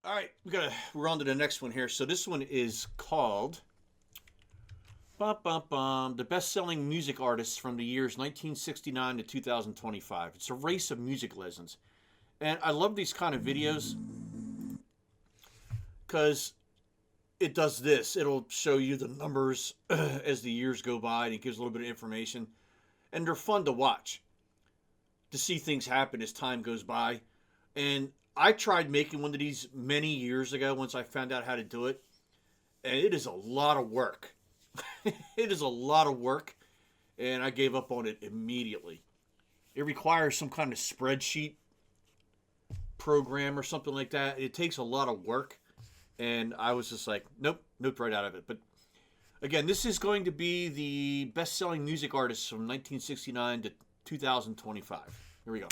All right, we're on to the next one here. So this one is called the best-selling music artists from the years 1969 to 2025. It's a race of music legends, and I love these kind of videos because it does this. It'll show you the numbers as the years go by, and it gives a little bit of information, and they're fun to watch to see things happen as time goes by. And I tried making one of these many years ago once I found out how to do it, and it is a lot of work. It is a lot of work, and I gave up on it immediately. It requires some kind of spreadsheet program or something like that. It takes a lot of work, and I was just like, nope, right out of it. But again, this is going to be the best-selling music artists from 1969 to 2025. Here we go.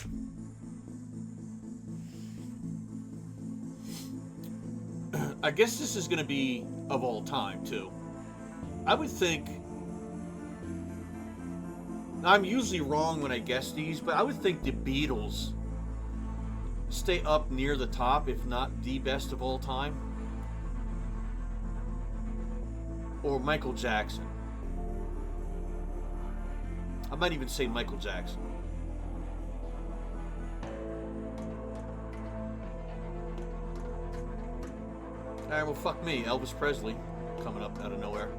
I guess this is going to be of all time, too. I would think... I'm usually wrong when I guess these, but I would think the Beatles stay up near the top, if not the best of all time. Or Michael Jackson. I might even say Michael Jackson. Alright, well, fuck me. Elvis Presley coming up out of nowhere.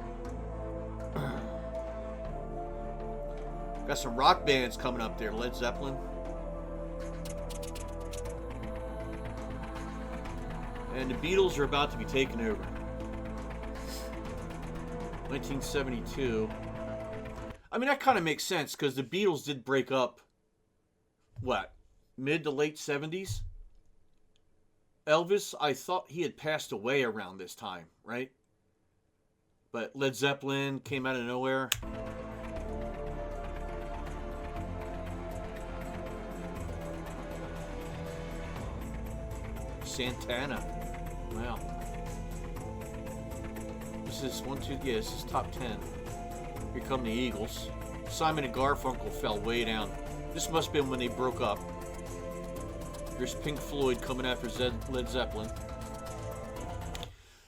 Got some rock bands coming up there. Led Zeppelin. And the Beatles are about to be taken over. 1972. I mean, that kind of makes sense because the Beatles did break up, what, mid to late 70s? Elvis, I thought he had passed away around this time, right? But Led Zeppelin came out of nowhere. Santana. Wow. This is this is top 10. Here come the Eagles. Simon and Garfunkel fell way down. This must have been when they broke up. There's Pink Floyd coming after Led Zeppelin.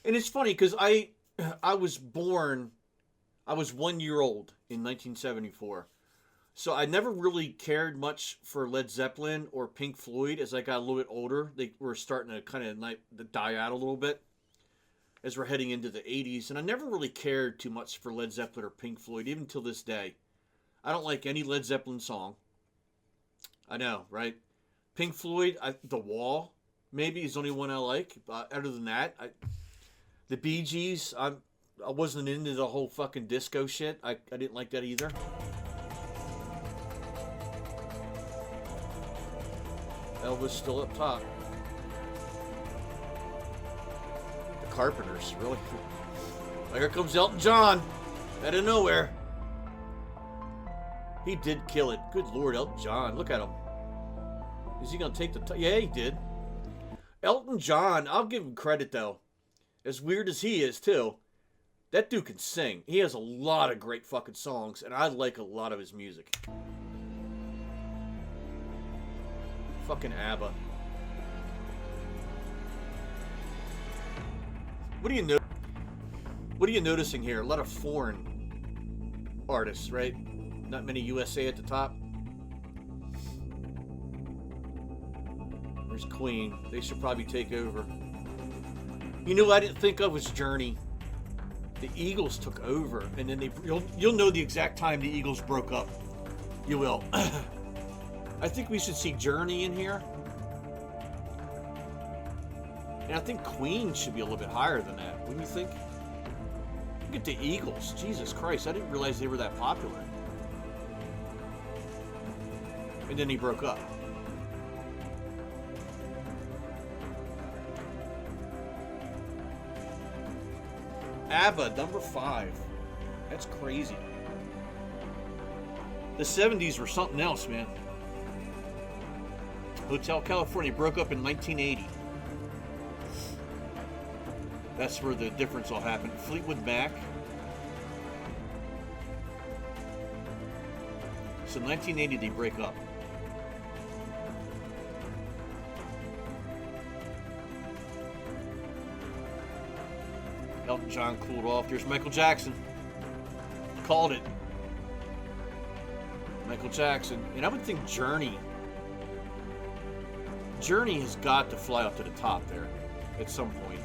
And it's funny because I was 1 year old in 1974. So I never really cared much for Led Zeppelin or Pink Floyd as I got a little bit older. They were starting to kind of die out a little bit as we're heading into the 80s. And I never really cared too much for Led Zeppelin or Pink Floyd, even till this day. I don't like any Led Zeppelin song. I know, right? Pink Floyd, The Wall, maybe is the only one I like. Other than that, the Bee Gees, I wasn't into the whole fucking disco shit. I didn't like that either. Elvis still up top. The Carpenters, really? Here comes Elton John, out of nowhere. He did kill it. Good Lord, Elton John, look at him. Is he going to take the... Yeah, he did. Elton John, I'll give him credit, though. As weird as he is, too. That dude can sing. He has a lot of great fucking songs, and I like a lot of his music. Fucking ABBA. What are you noticing here? A lot of foreign artists, right? Not many USA at the top. There's Queen. They should probably take over. You know what I didn't think of was Journey. The Eagles took over, and then you'll know the exact time the Eagles broke up. You will. I think we should see Journey in here. And I think Queen should be a little bit higher than that. Wouldn't you think? Look at the Eagles. Jesus Christ, I didn't realize they were that popular. And then he broke up. ABBA, number 5. That's crazy. The 70s were something else, man. Hotel California broke up in 1980. That's where the difference all happened. Fleetwood Mac. So 1980 they break up. Elton John cooled off. There's Michael Jackson. Called it. Michael Jackson. And I would think Journey has got to fly up to the top there at some point.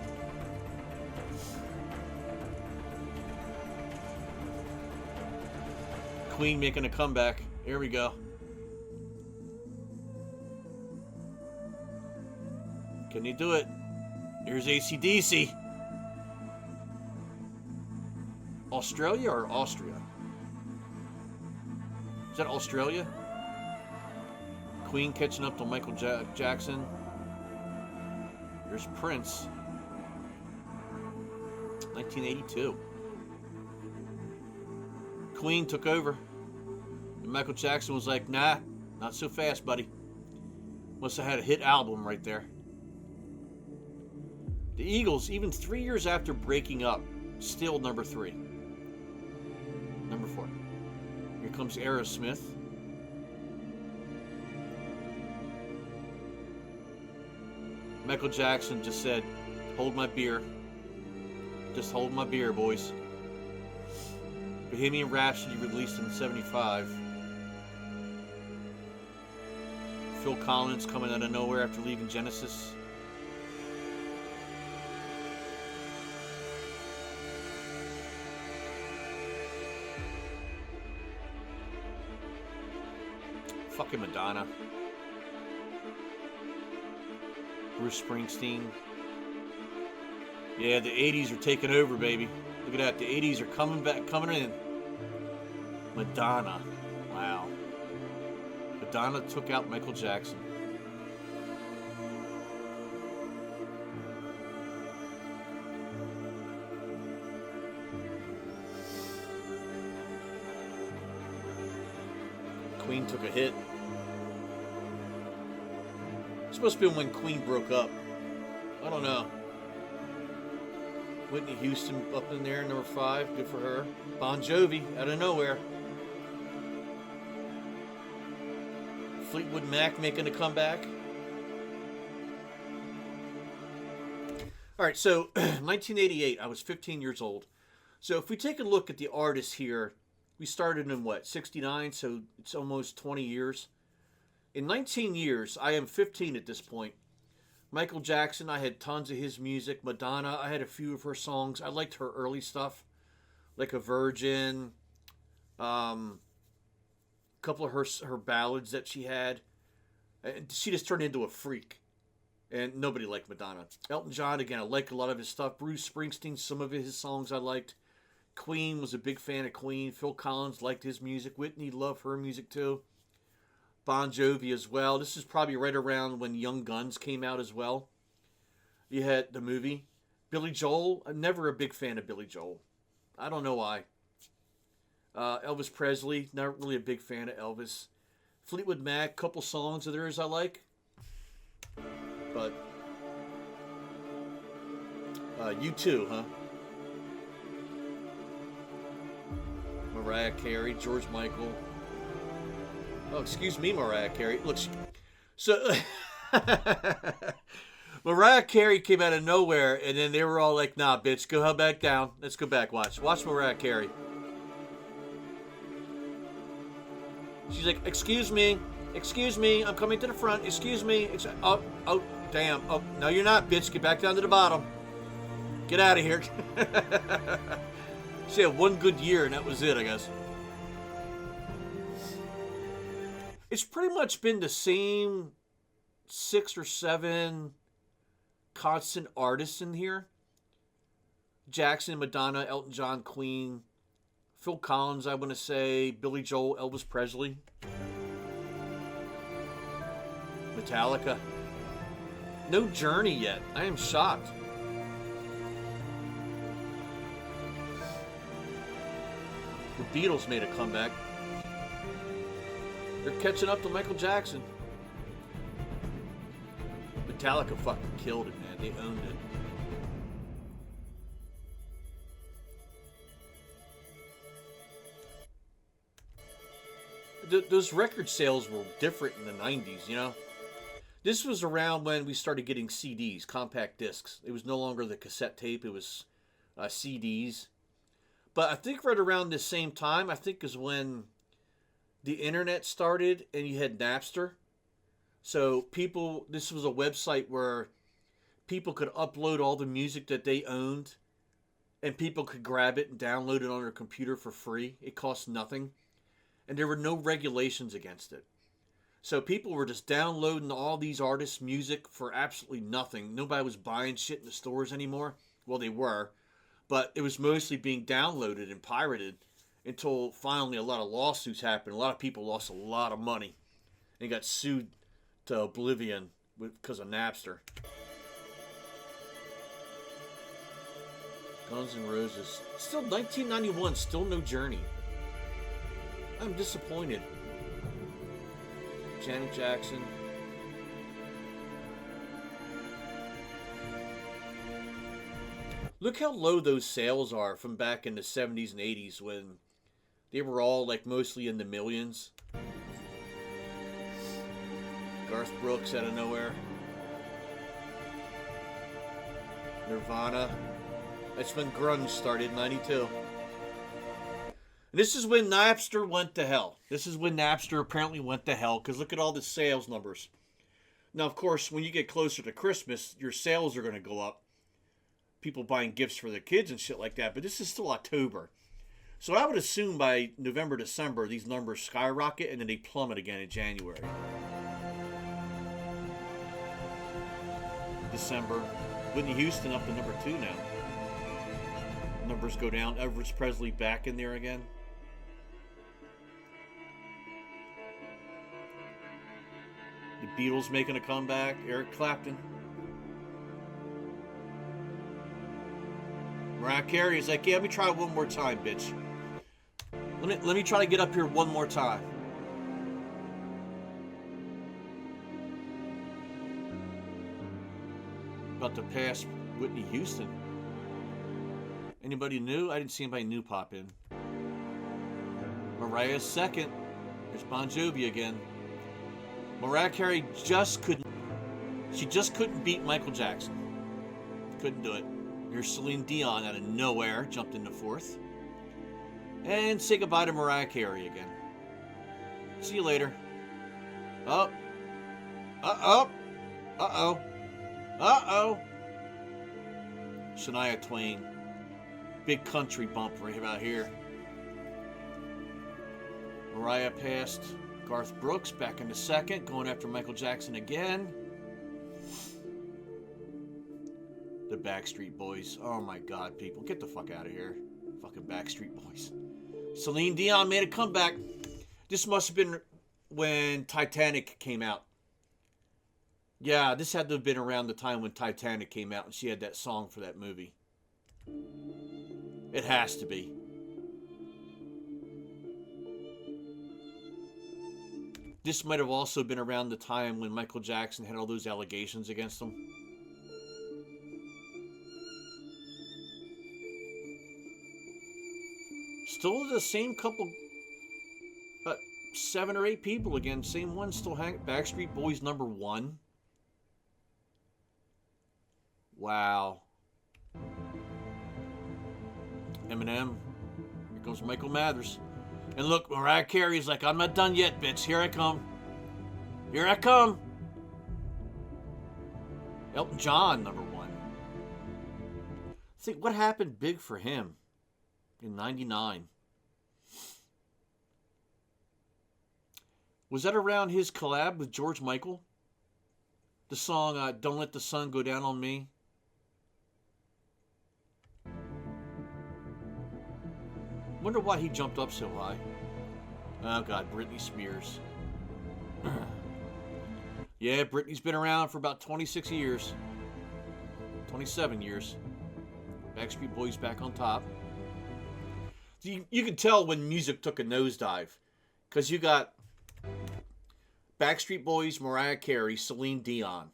Queen making a comeback. Here we go. Can you do it? Here's AC/DC. Australia or Austria? Is that Australia? Queen catching up to Michael Jackson. Here's Prince. 1982. Queen took over. And Michael Jackson was like, nah, not so fast, buddy. Must have had a hit album right there. The Eagles, even 3 years after breaking up, still number 3. Number 4. Here comes Aerosmith. Michael Jackson just said, hold my beer. Just hold my beer, boys. Bohemian Rhapsody released in '75. Phil Collins coming out of nowhere after leaving Genesis. Fucking Madonna. Bruce Springsteen. Yeah, the 80s are taking over, baby. Look at that. The 80s are coming back, coming in. Madonna. Wow. Madonna took out Michael Jackson. Queen took a hit. It's supposed to be when Queen broke up. I don't know. Whitney Houston up in there, number 5. Good for her. Bon Jovi, out of nowhere. Fleetwood Mac making a comeback. All right, so 1988, I was 15 years old. So if we take a look at the artists here, we started in what, 69, so it's almost 20 years. In 19 years, I am 15 at this point. Michael Jackson, I had tons of his music. Madonna, I had a few of her songs. I liked her early stuff, like A Virgin, a couple of her ballads that she had. And she just turned into a freak. And nobody liked Madonna. Elton John, again, I liked a lot of his stuff. Bruce Springsteen, some of his songs I liked. Queen, was a big fan of Queen. Phil Collins liked his music. Whitney loved her music too. Bon Jovi as well. This is probably right around when Young Guns came out as well. You had the movie. Billy Joel, I'm never a big fan of Billy Joel. I don't know why. Elvis Presley, not really a big fan of Elvis. Fleetwood Mac, couple songs of theirs I like. But U2, huh? Mariah Carey, George Michael. Oh, excuse me, Mariah Carey. Look, so Mariah Carey came out of nowhere, and then they were all like, "Nah, bitch, go back down. Let's go back. Watch Mariah Carey." She's like, "Excuse me, I'm coming to the front. Excuse me." Oh, damn. Oh, no, you're not, bitch. Get back down to the bottom. Get out of here. She had one good year, and that was it, I guess. It's pretty much been the same 6 or 7 constant artists in here. Jackson, Madonna, Elton John, Queen, Phil Collins, I want to say, Billy Joel, Elvis Presley, Metallica. No Journey yet. I am shocked. The Beatles made a comeback. They're catching up to Michael Jackson. Metallica fucking killed it, man. They owned it. Those record sales were different in the 90s, you know? This was around when we started getting CDs, compact discs. It was no longer the cassette tape. It was CDs. But I think right around the same time, I think is when the internet started and you had Napster. So this was a website where people could upload all the music that they owned and people could grab it and download it on their computer for free. It cost nothing. And there were no regulations against it. So people were just downloading all these artists' music for absolutely nothing. Nobody was buying shit in the stores anymore. Well, they were. But it was mostly being downloaded and pirated until finally a lot of lawsuits happened. A lot of people lost a lot of money and got sued to oblivion because of Napster. Guns N' Roses. Still 1991, still no Journey. I'm disappointed. Janet Jackson. Look how low those sales are from back in the 70s and 80s when they were all like mostly in the millions. Garth Brooks out of nowhere. Nirvana. That's when grunge started, 92. And this is when Napster went to hell. This is when Napster apparently went to hell, because look at all the sales numbers. Now, of course, when you get closer to Christmas, your sales are going to go up. People buying gifts for their kids and shit like that, but this is still October. So I would assume by November, December, these numbers skyrocket and then they plummet again in January. December. Whitney Houston up to number 2 now. Numbers go down. Elvis Presley back in there again. The Beatles making a comeback. Eric Clapton. Mariah Carey is like, yeah, let me try one more time, bitch. Let me try to get up here one more time. About to pass Whitney Houston. Anybody new? I didn't see anybody new pop in. Mariah's second. There's Bon Jovi again. Mariah Carey just couldn't beat Michael Jackson. Couldn't do it. Here's Celine Dion out of nowhere, jumped into 4th. And say goodbye to Mariah Carey again. See you later. Oh. Uh-oh. Uh-oh. Uh-oh. Shania Twain. Big country bump right about here. Mariah passed Garth Brooks back into 2nd, going after Michael Jackson again. The Backstreet Boys. Oh my God, people. Get the fuck out of here. Fucking Backstreet Boys. Celine Dion made a comeback. This must have been when Titanic came out. Yeah, this had to have been around the time when Titanic came out and she had that song for that movie. It has to be. This might have also been around the time when Michael Jackson had all those allegations against him. Still the same couple, 7 or 8 people again. Same one still hanging. Backstreet Boys number 1. Wow. Eminem. Here comes Michael Mathers. And look, Mariah Carey's like, I'm not done yet, bitch. Here I come. Here I come. Elton John, number 1. Think, what happened big for him in 99? Was that around his collab with George Michael? The song, Don't Let the Sun Go Down on Me? Wonder why he jumped up so high. Oh God, Britney Spears. Yeah, Britney's been around for about 26 years. 27 years. Backstreet Boys back on top. You can tell when music took a nosedive. Because you got Backstreet Boys, Mariah Carey, Celine Dion.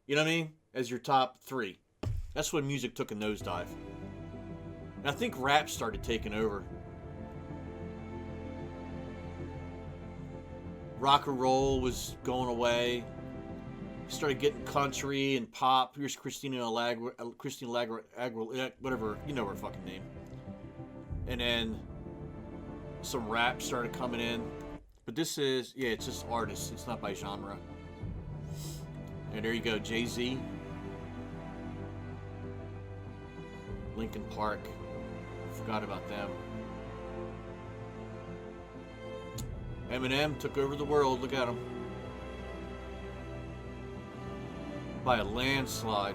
You know what I mean? As your top 3. That's when music took a nosedive. And I think rap started taking over. Rock and roll was going away. Started getting country and pop. Here's Christina Aguilera, whatever, you know her fucking name. And then some rap started coming in. But this is, yeah, it's just artists. It's not by genre. And there you go, Jay-Z. Linkin Park. Forgot about them. Eminem took over the world. Look at him. By a landslide.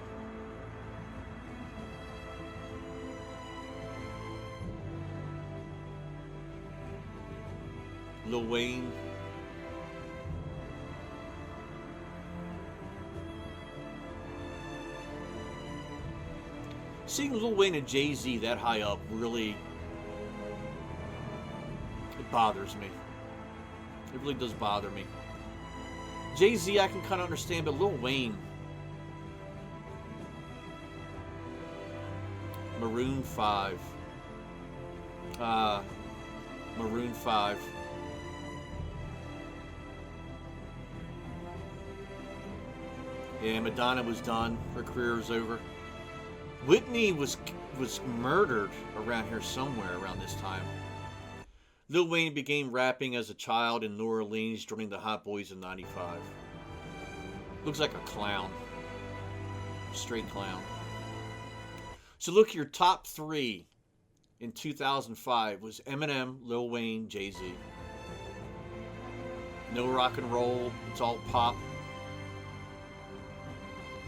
Lil Wayne. Seeing Lil Wayne and Jay-Z that high up really, it bothers me. It really does bother me. Jay-Z I can kind of understand, but Lil Wayne, Maroon 5. Maroon 5. Yeah, Madonna was done. Her career was over. Whitney was murdered around here somewhere around this time. Lil Wayne began rapping as a child in New Orleans during the Hot Boys in '95. Looks like a clown. Straight clown. So look, your top three in 2005 was Eminem, Lil Wayne, Jay-Z. No rock and roll. It's all pop.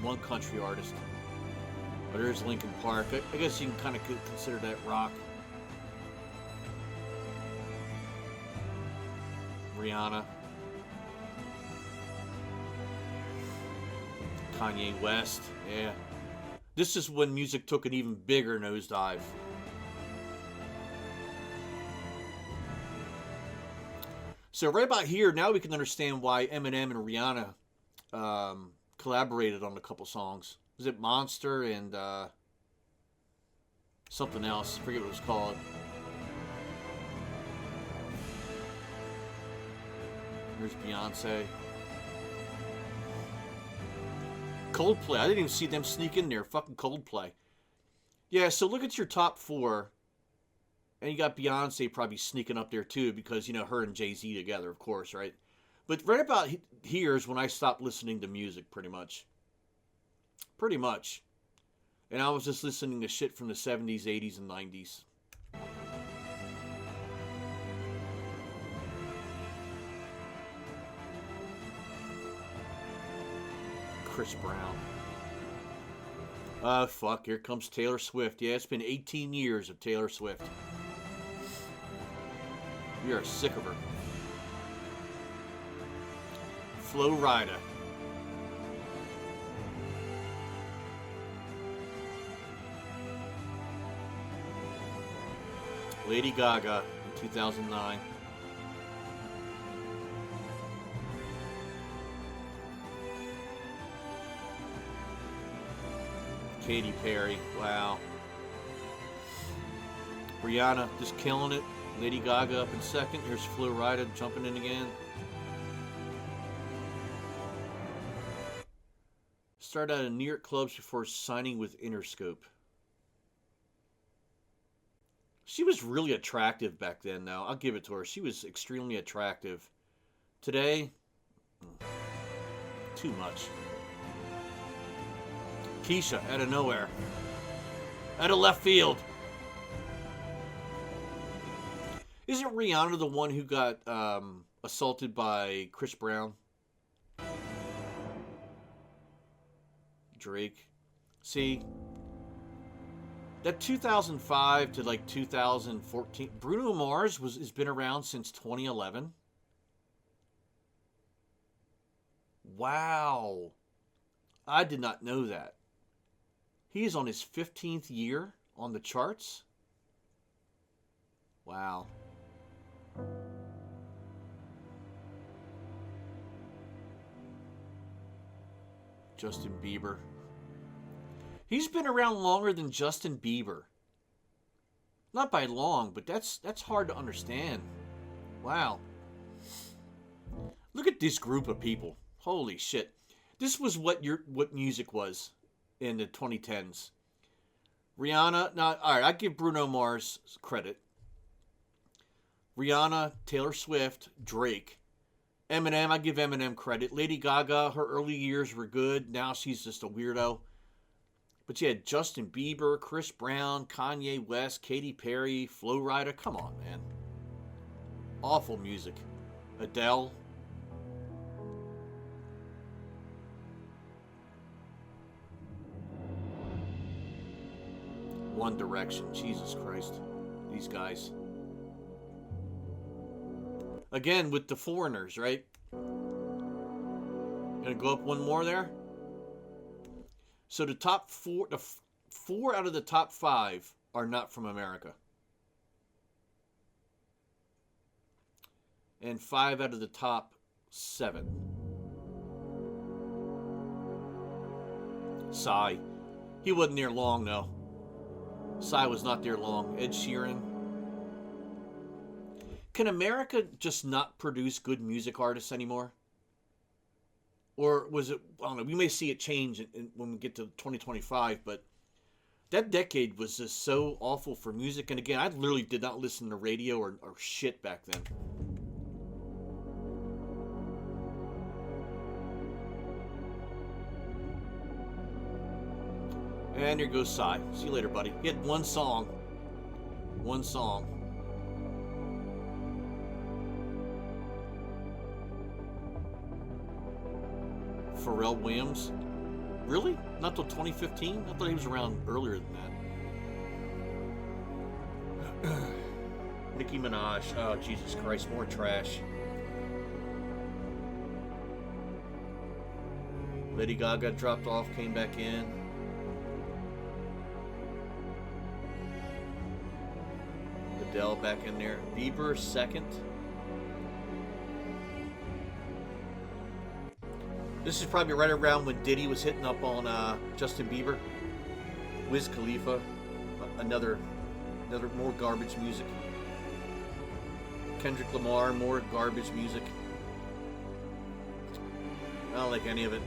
One country artist. But there's Linkin Park. I guess you can kind of consider that rock. Rihanna. Kanye West. Yeah. This is when music took an even bigger nosedive. So right about here, now we can understand why Eminem and Rihanna collaborated on a couple songs. Was it Monster and something else? I forget what it was called. Here's Beyonce. Coldplay. I didn't even see them sneak in there. Fucking Coldplay. Yeah, so look at your top four. And you got Beyonce probably sneaking up there too because, you know, her and Jay-Z together, of course, right? But right about here is when I stopped listening to music, pretty much. Pretty much. And I was just listening to shit from the 70s, 80s, and 90s. Chris Brown. Fuck, here comes Taylor Swift. Yeah, it's been 18 years of Taylor Swift. We are sick of her. Flo Rida. Lady Gaga in 2009. Katy Perry, wow. Rihanna just killing it. Lady Gaga up in second. Here's Flo Rida jumping in again. Started out in New York clubs before signing with Interscope. She was really attractive back then, though. I'll give it to her. She was extremely attractive. Today, too much. Keisha, out of nowhere. Out of left field. Isn't Rihanna the one who got assaulted by Chris Brown? Drake. See, that 2005 to like 2014, Bruno Mars has been around since 2011. Wow. I did not know that. He is on his 15th year on the charts. Wow. Justin Bieber. He's been around longer than Justin Bieber. Not by long, but that's hard to understand. Wow. Look at this group of people. Holy shit. This was what music was in the 2010s. Rihanna, not all right. I give Bruno Mars credit. Rihanna, Taylor Swift, Drake, Eminem. I give Eminem credit. Lady Gaga, her early years were good. Now she's just a weirdo. But you had Justin Bieber, Chris Brown, Kanye West, Katy Perry, Flo Rida. Come on, man. Awful music. Adele. One Direction. Jesus Christ. These guys. Again, with the foreigners, right? Gonna go up one more there? So the top four, four out of the top 5 are not from America. And 5 out of the top 7. Psy. He wasn't there long, though. Psy was not there long. Ed Sheeran. Can America just not produce good music artists anymore? Or was it, I don't know, we may see it change when we get to 2025, but that decade was just so awful for music. And again, I literally did not listen to radio or shit back then. And here goes Psy. See you later, buddy. He had one song. One song. Pharrell Williams. Really? Not till 2015? I thought he was around earlier than that. Nicki Minaj. Oh, Jesus Christ. More trash. Lady Gaga dropped off, came back in. Adele back in there. Bieber second. This is probably right around when Diddy was hitting up on Justin Bieber. Wiz Khalifa. Another more garbage music. Kendrick Lamar, more garbage music. I don't like any of it.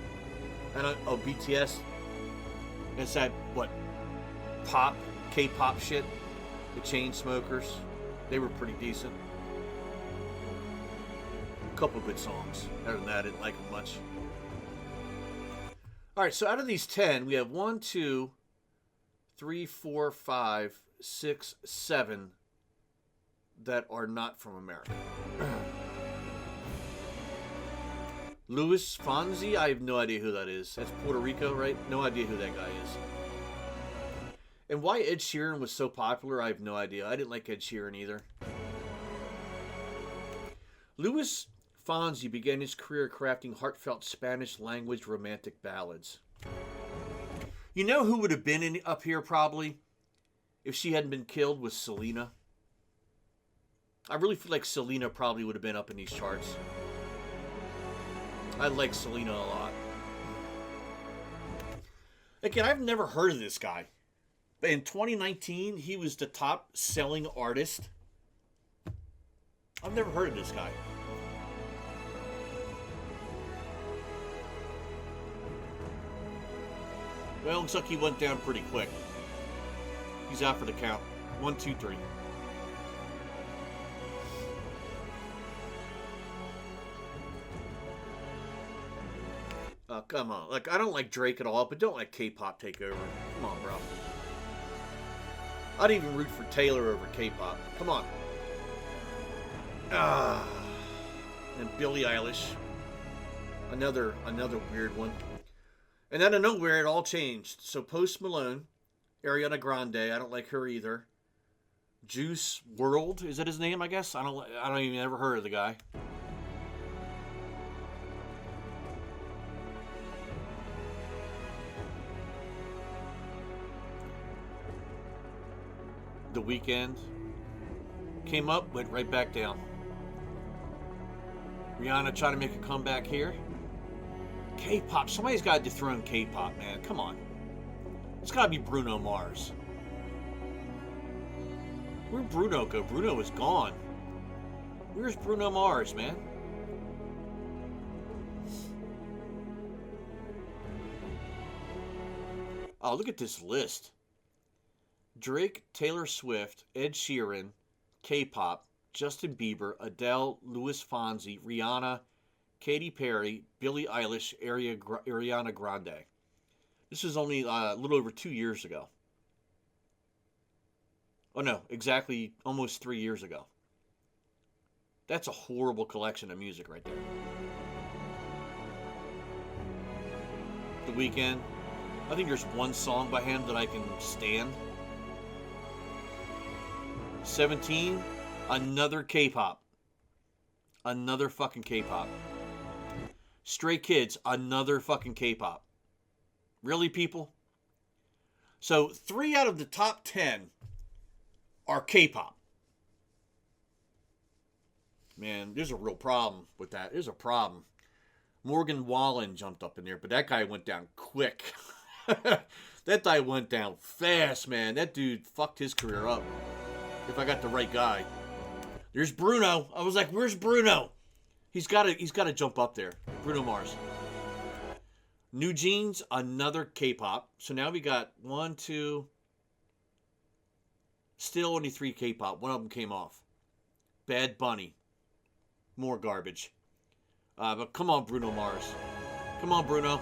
BTS. It's that, what, pop, K-pop shit. The Chainsmokers. They were pretty decent. A couple good songs. Other than that, I didn't like them much. Alright, so out of these 10, we have 1, 2, 3, 4, 5, 6, 7 that are not from America. Luis Fonsi, I have no idea who that is. That's Puerto Rico, right? No idea who that guy is. And why Ed Sheeran was so popular, I have no idea. I didn't like Ed Sheeran either. Luis Fonsi began his career crafting heartfelt Spanish language romantic ballads. You know who would have been up here probably if she hadn't been killed? Was Selena. I really feel like Selena probably would have been up in these charts. I like Selena a lot. Again, I've never heard of this guy. But in 2019, he was the top selling artist. I've never heard of this guy. Well, looks like he went down pretty quick. He's out for the count. 1, 2, 3. Oh, come on. Like, I don't like Drake at all, but don't let K-pop take over. Come on, bro. I'd even root for Taylor over K-pop. Come on. And Billie Eilish. Another weird one. And out of nowhere, it all changed. So Post Malone, Ariana Grande, I don't like her either. Juice WRLD, is that his name? I guess I don't even ever heard of the guy. The Weeknd came up, went right back down. Rihanna trying to make a comeback here. K-pop. Somebody's got to dethrone K-pop, man. Come on. It's got to be Bruno Mars. Where'd Bruno go? Bruno is gone. Where's Bruno Mars, man? Oh, look at this list. Drake, Taylor Swift, Ed Sheeran, K-pop, Justin Bieber, Adele, Louis Fonsi, Rihanna, Katy Perry, Billie Eilish, Ariana Grande. This was only a little over 2 years ago. Oh no, exactly almost 3 years ago. That's a horrible collection of music right there. The Weeknd. I think there's one song by him that I can stand. 17, another K-pop. Another fucking K-pop. Stray Kids, another fucking K-pop. Really, people? So 3 out of the top 10 are K-pop. Man, there's a real problem with that. There's a problem. Morgan Wallen jumped up in there, but that guy went down quick. That guy went down fast, man. That dude fucked his career up. If I got the right guy. There's Bruno. I was like, where's Bruno? He's got to jump up there. Bruno Mars. New Jeans, another K-pop. So now we got 1, 2. Still only 3 K-pop. One of them came off. Bad Bunny. More garbage. But come on, Bruno Mars. Come on, Bruno.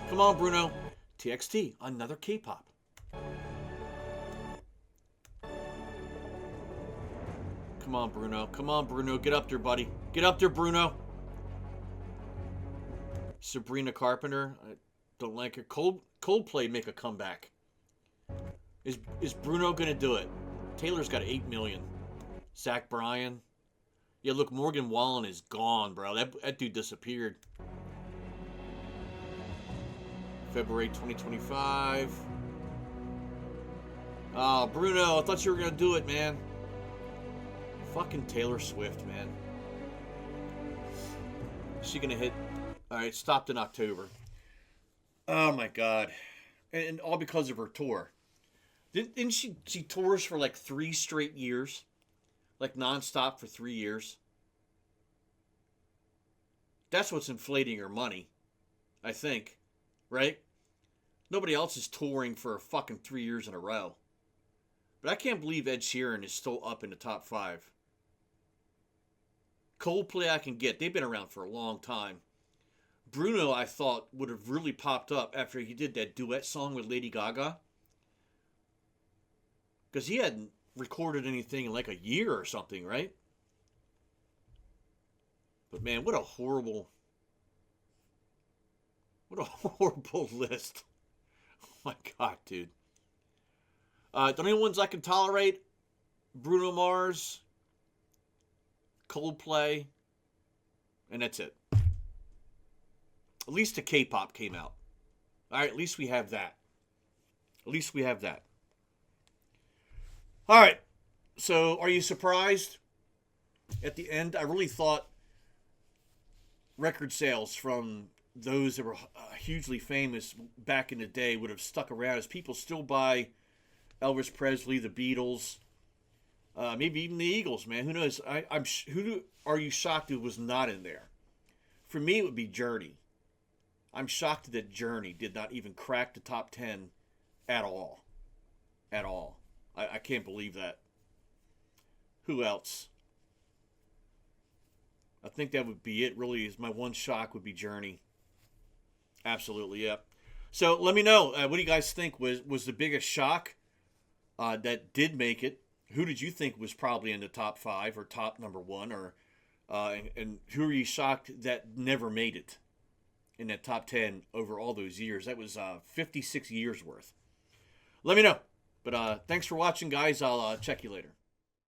Come on, Bruno. TXT, another K-pop. Come on, Bruno. Come on, Bruno. Get up there, buddy. Get up there, Bruno. Sabrina Carpenter. I don't like her. Coldplay make a comeback. Is Bruno going to do it? Taylor's got 8 million. Zach Bryan. Yeah, look, Morgan Wallen is gone, bro. That dude disappeared. February 2025. Oh, Bruno, I thought you were going to do it, man. Fucking Taylor Swift, man. Is she going to hit? All right, stopped in October. Oh, my God. And all because of her tour. Didn't she tours for like 3 straight years? Like nonstop for 3 years? That's what's inflating her money, I think. Right? Nobody else is touring for fucking 3 years in a row. But I can't believe Ed Sheeran is still up in the top 5. Coldplay I can get. They've been around for a long time. Bruno, I thought, would have really popped up after he did that duet song with Lady Gaga. Because he hadn't recorded anything in like a year or something, right? But man, what a horrible list. Oh my God, dude. The only ones I can tolerate, Bruno Mars, Coldplay, and that's it. At least the K-pop came out. All right, at least we have that. At least we have that. All right, so are you surprised? At the end, I really thought record sales from those that were hugely famous back in the day would have stuck around, as people still buy Elvis Presley, the Beatles, maybe even the Eagles, man. Who knows? Who are you shocked it was not in there? For me, it would be Journey. I'm shocked that Journey did not even crack the top 10 at all. At all. I can't believe that. Who else? I think that would be it, really. Is my one shock would be Journey. Absolutely, yep. So let me know. What do you guys think was the biggest shock that did make it? Who did you think was probably in the top 5 or top number 1? Or and who are you shocked that never made it in that top 10 over all those years? That was 56 years worth. Let me know. But thanks for watching, guys. I'll check you later.